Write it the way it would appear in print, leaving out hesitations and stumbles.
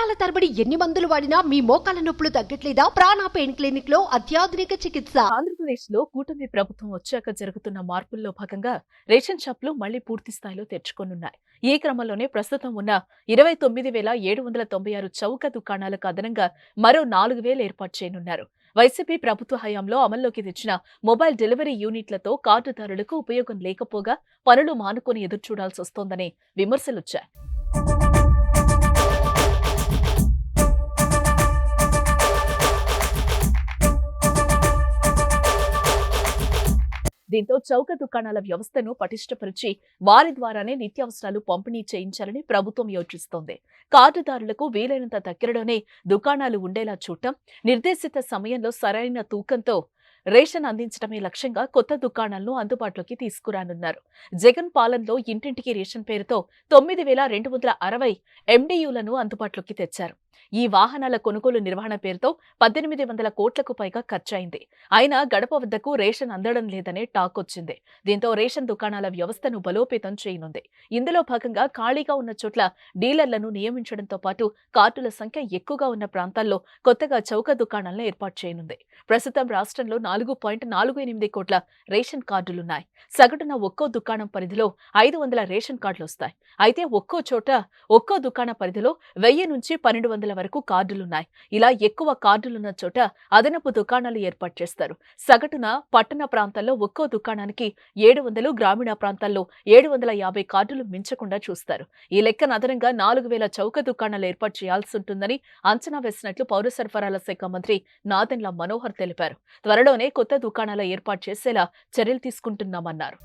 సంవత్సరాల తరబడి ఎన్ని మందులు వాడినా మీ మోకాల నొప్పులు తగ్గట్లేదా? ప్రాణ పెయిన్ క్లినిక్ లో అత్యాధునిక చికిత్స. ఆంధ్రప్రదేశ్ లో కూటమి ప్రభుత్వం వచ్చాక జరుగుతున్న మార్పుల్లో భాగంగా రేషన్ షాపులు మళ్లీ పూర్తి స్థాయిలో తెరుచుకోనున్నాయి. ఈ క్రమంలోనే ప్రస్తుతం ఉన్న 29,796 చౌక దుకాణాలకు అదనంగా మరో 4,000 ఏర్పాటు చేయనున్నారు. వైసీపీ ప్రభుత్వ హయాంలో అమల్లోకి తెచ్చిన మొబైల్ డెలివరీ యూనిట్లతో కార్డుదారులకు ఉపయోగం లేకపోగా పనులు మానుకొని ఎదురుచూడాల్సి వస్తోందనే విమర్శలొచ్చాయి. దీంతో చౌక దుకాణాల వ్యవస్థను పటిష్టపరిచి వారి ద్వారానే నిత్యావసరాలు పంపిణీ చేయించాలని ప్రభుత్వం యోచిస్తోంది. కార్డుదారులకు వీలైనంత దగ్గరలోనే దుకాణాలు ఉండేలా చూడటం, నిర్దేశిత సమయంలో సరైన తూకంతో రేషన్ అందించడమే లక్ష్యంగా కొత్త దుకాణాలను అందుబాటులోకి తీసుకురానున్నారు. జగన్ పాలనలో ఇంటింటికి రేషన్ పేరుతో 9,260 MDUలను అందుబాటులోకి తెచ్చారు. ఈ వాహనాల కొనుగోలు నిర్వహణ పేరుతో 1,800 కోట్లకు పైగా ఖర్చయింది. అయినా గడప వద్దకు రేషన్ అందడం లేదనే టాక్ వచ్చింది. దీంతో రేషన్ దుకాణాల వ్యవస్థను బలోపేతం చేయనుంది. ఇందులో భాగంగా ఖాళీగా ఉన్న చోట్ల డీలర్లను నియమించడంతో పాటు కార్డుల సంఖ్య ఎక్కువగా ఉన్న ప్రాంతాల్లో కొత్తగా చౌక దుకాణాలను ఏర్పాటు చేయనుంది. ప్రస్తుతం రాష్ట్రంలో 4.48 కోట్ల రేషన్ కార్డులున్నాయి. సగటున ఒక్కో దుకాణం పరిధిలో 500 రేషన్ కార్డులు వస్తాయి. అయితే ఒక్కో చోట ఒక్కో దుకాణ పరిధిలో 1000 నుంచి 1200 వరకు కార్డులున్నాయి. ఇలా ఎక్కువ కార్డులున్న చోట అదనపు దుకాణాలు ఏర్పాటు చేస్తారు. సగటున పట్టణ ప్రాంతాల్లో ఒక్కో దుకాణానికి 700, గ్రామీణ ప్రాంతాల్లో 750 కార్డులు మించకుండా చూస్తారు. ఈ లెక్కన అదనంగా 4,000 చౌక దుకాణాలు ఏర్పాటు చేయాల్సి ఉంటుందని అంచనా వేసినట్లు పౌర సరఫరాల శాఖ మంత్రి నాదెండ్ల మనోహర్ తెలిపారు. త్వరలోనే కొత్త దుకాణాల ఏర్పాటు చేసేలా చర్యలు తీసుకుంటున్నామన్నారు.